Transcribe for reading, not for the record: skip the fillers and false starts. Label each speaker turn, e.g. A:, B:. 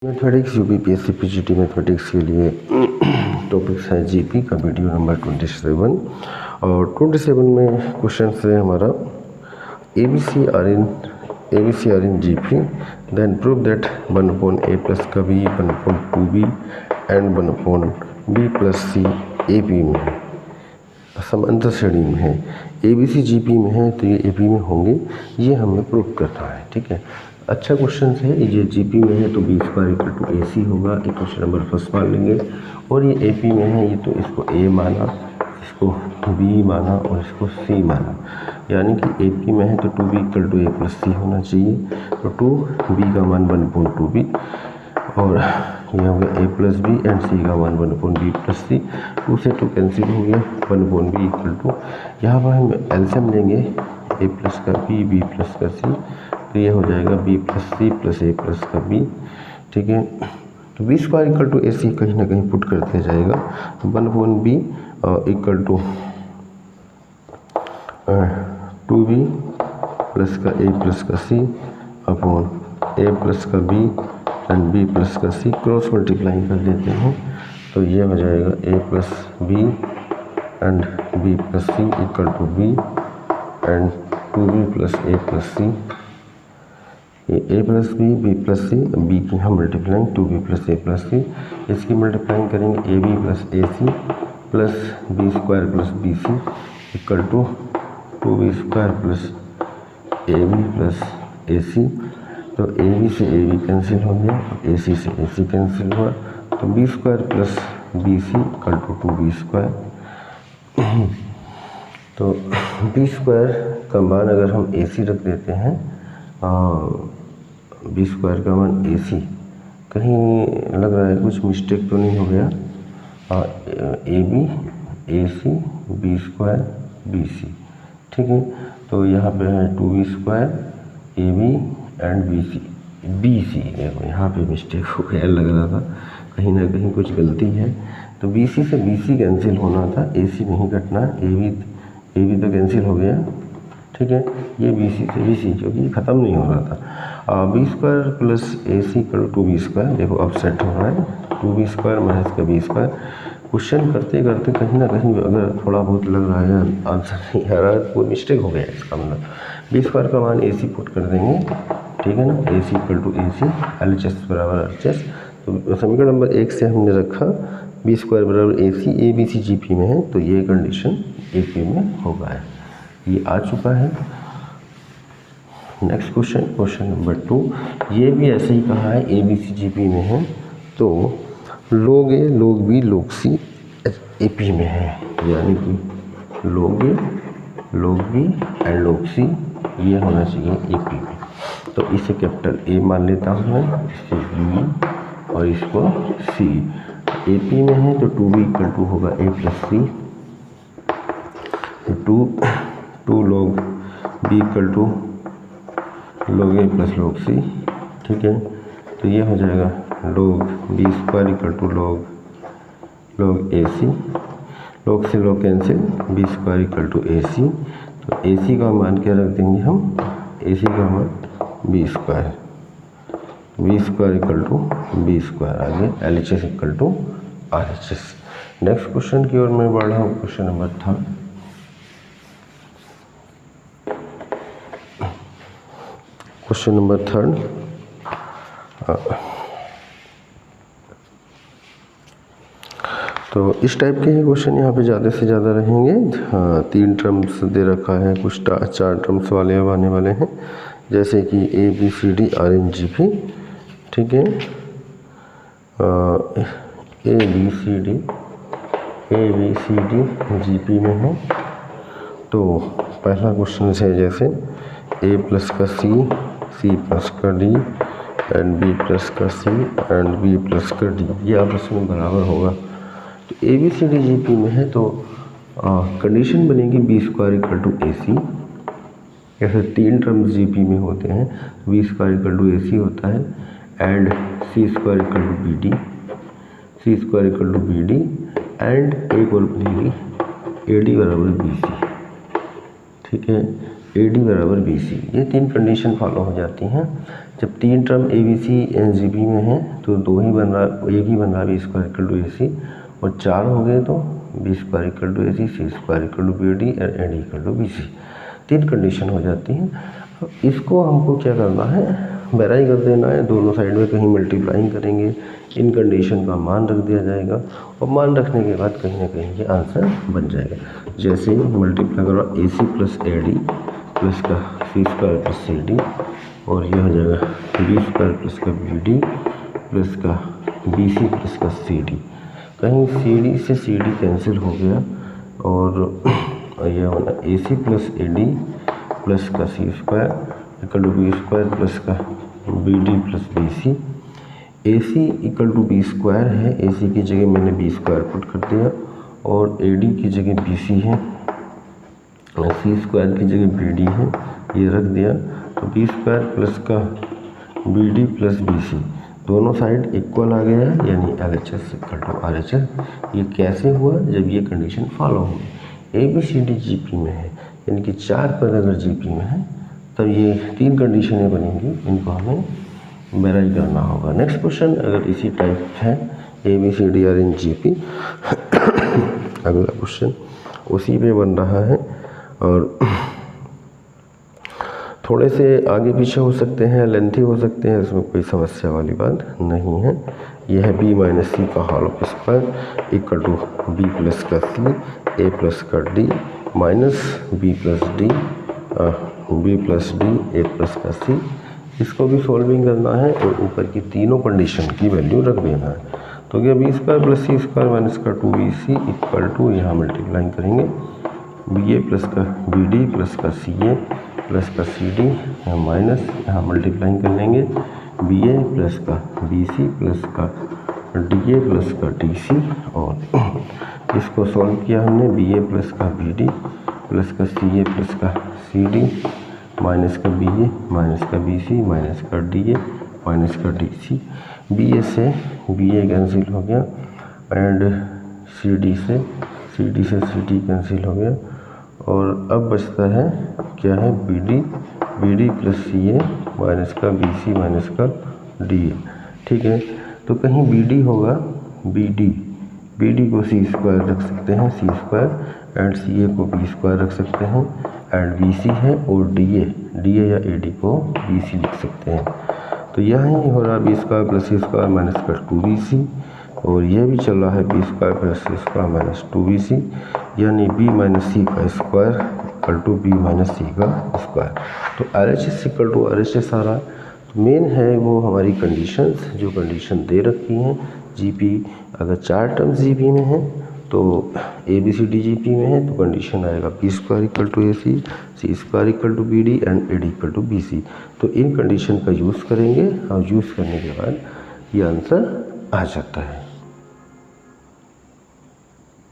A: Mathematics UPPSC PGT mathematics के लिए topics है जीपी का वीडियो नंबर 27 और 27 में क्वेश्चन है हमारा ABC are in GP then prove that 1/a plus का b 1/2b and 1/b plus c AP में है, समांतर श्रेणी में है। एबीसी जीपी में है तो ये एपी में होंगे, ये हमें प्रूव करना है। ठीक है, अच्छा क्वेश्चन है। ये जीपी में है तो b² = ac होगा, ये क्वेश्चन नंबर फर्स्ट मान लेंगे। और ये एपी में है, ये तो इसको a माना, इसको b माना और इसको c माना, यानी कि एपी में है तो 2b = a प्लस c होना चाहिए। तो 2b का मान 1/2b और ये हो गया a plus B and c का मान 1/b प्लस c। 2 से 2 कैंसिल हो गया, 1/b = यहाँ पर हम एलसीएम लेंगे a प्लस का b प्लस का c, तो ये हो जाएगा b plus c plus a plus का b। ठीक है, तो b² = ac कहीं ना कहीं पुट कर दिया जाएगा, तो 1/b = 2b प्लस का a प्लस का c अपॉन a प्लस का b एंड b प्लस का c, क्रॉस मल्टीप्लाई कर देते हैं तो ये हो जाएगा a plus b and b plus c = b and 2b plus a plus c। ये a plus b plus c, b की हम multiplying 2b plus a plus c, इसकी मल्टीप्लाइंग करेंगे ab plus ac plus b² plus bc = 2b² plus ab plus ac। तो ab से ab cancel हो गया, ac से ac कैंसिल हुआ, तो b² प्लस bc = 2b²। तो b² का मान अगर हम ac रख देते हैं, b² का मान ac, कहीं लग रहा है कुछ मिस्टेक तो नहीं हो गया, ab ac b² bc। ठीक है, तो यहाँ पे है 2b² ab एंड bc। देखो यहाँ पे मिस्टेक हो गया, लग रहा था कहीं ना कहीं कुछ गलती है। तो bc से bc कैंसिल होना था, ac नहीं कटना, ab तो कैंसिल हो गया। ठीक है, ये bc से bc जो कि ख़त्म नहीं हो रहा था। b² plus ac = 2b²। देखो अब सेट हो रहा है, 2b² माइनस का b²। क्वेश्चन करते करते कहीं ना कहीं अगर थोड़ा बहुत लग रहा है आंसर नहीं आ रहा है तो कोई मिस्टेक हो गया इसका मतलब। b² का मान ac पुट कर देंगे, ठीक है ना, ac = ac, LHS बराबर RHS। तो समीकरण नंबर 1 से हमने रखा b² बराबर ac, abc जीपी में है तो ये कंडीशन एपी में होगा, ये आ चुका है। नेक्स्ट क्वेश्चन नंबर 2, ये भी ऐसे ही कहा है abc जीपी में है तो log a log b log c AP में है, यानी कि log a log b and log c ये होना चाहिए एपी में। तो इसे कैपिटल A मान लेता हूँ मैं, इसे B और इसको C। एपी में है तो 2b = होगा a plus c, 2 log b = log a plus log c। ठीक है, तो ये हो जाएगा log b² = log ac, log से log कैंसिल, b² = ac। तो ac का मान क्या रख देंगे हम, ac का मान b² = b², आगे LHS = RHS। नेक्स्ट क्वेश्चन की ओर मैं बढ़ रहा हूँ, क्वेश्चन नंबर 3। क्वेश्चन नंबर 3, तो इस टाइप के ही क्वेश्चन यहाँ पे ज़्यादा से ज़्यादा रहेंगे। 3 टर्म्स दे रखा है, कुछ 4 टर्म्स वाले अब आने वाले हैं, जैसे कि ABCD आर इन जीपी। ठीक है, ABCD जीपी में है तो पहला क्वेश्चन है जैसे a प्लस का c, c प्लस का d एंड b प्लस का c एंड b प्लस का d, ये आपस में बराबर होगा। तो ABCD जीपी में है तो कंडीशन बनेगी b² = ac। ऐसे 3 टर्म्स जीपी में होते हैं, b² = ac होता है and c² = bd, c² = bd and एक और बनेगी ad बराबर bc। ठीक है, ad बराबर bc, ये 3 कंडीशन फॉलो हो जाती हैं। जब 3 term A B C in G P में है तो दो ही बन रहा, एक ही बन रहा B square equal to A C, और 4 हो गए तो B square equal to A C, C square equal to B D और N equal to B C. 3 condition हो जाती हैं। इसको हमको क्या करना है, वेराई कर देना है, दोनों साइड में कहीं मल्टीप्लाइंग करेंगे, इन कंडीशन का मान रख दिया जाएगा और मान रखने के बाद कहीं ना कहीं ये आंसर बन जाएगा। जैसे मल्टीप्लाई करो A C plus A D plus का C square plus C D, और यह हो जाएगा बी स्क्वायर प्लस का बी डी प्लस का बी सी प्लस का सी डी। कहीं सी डी से सी डी कैंसिल हो गया और यह होना A C plus A D plus का C square equal to B square plus का B D plus B C. A C equal to B square है, ए सी की जगह मैंने बी स्क्वायर पुट कर दिया और ए डी की जगह बी सी है, सी स्क्वायर की जगह बी डी है, ये रख दिया। तो बी स्क्वायर प्लस का B D plus B C दोनों साइड इक्वल आ गया है, यानी L H S equal to R H S. ये कैसे हुआ, जब ये कंडीशन फॉलो होगी। A B C D G P में है, यानी कि 4 पद अगर जी पी में है तब ये 3 कंडीशनें बनेंगी, इनको हमें वेराई करना होगा। नेक्स्ट क्वेश्चन अगर इसी टाइप है, A B C D are in G P. अगला क्वेश्चन उसी पे बन रहा है और थोड़े से आगे पीछे हो सकते हैं, लेंथी हो सकते हैं, इसमें कोई समस्या वाली बात नहीं है। यह है बी माइनस सी का whole of square equal to B plus का सी ए प्लस का D minus B plus D A plus का सी। इसको भी सॉल्विंग करना है और ऊपर की तीनों कंडीशन की वैल्यू रख देना है। तो क्या B square plus C square minus का 2bc इक्वल टू, यहाँ मल्टीप्लाइंग करेंगे बी ए प्लस का बी डी प्लस का सी ए प्लस का सी डी माइनस, यहाँ मल्टीप्लाइंग कर लेंगे बी ए प्लस का बी सी प्लस का डी ए प्लस का डी सी। और इसको सॉल्व किया हमने, बी ए प्लस का बी डी प्लस का सी ए प्लस का सी डी माइनस का बी ए माइनस का बी सी माइनस का डी ए माइनस का डी सी। बी ए से बी ए कैंसिल हो गया एंड सी डी से सी डी कैंसिल हो गया, और अब बचता है क्या है, बी डी प्लस सी ए माइनस का बी सी माइनस का डी ए। ठीक है, तो कहीं बी डी होगा, बी डी को सी स्क्वायर रख सकते हैं, सी स्क्वायर एंड सी ए को बी स्क्वायर रख सकते हैं एंड बी सी है, और डी ए या ए डी को बी सी लिख सकते हैं। तो यहाँ ही हो रहा B square plus C square minus का 2bc, और यह भी चल रहा है B square plus C square minus 2bc, यानी बी माइनस सी का square equal to B minus C का स्क्वायर। तो R H S equal to R H S आ रहा है। तो मेन है वो हमारी कंडीशंस, जो कंडीशन दे रखी हैं। जीपी अगर 4 टर्म्स जीपी में है तो A B C D G P में है तो कंडीशन आएगा B square equal to A C square equal to B D and A D equal to B C. तो इन कंडीशन का यूज़ करेंगे और यूज़ करने के बाद ये आंसर आ जाता है।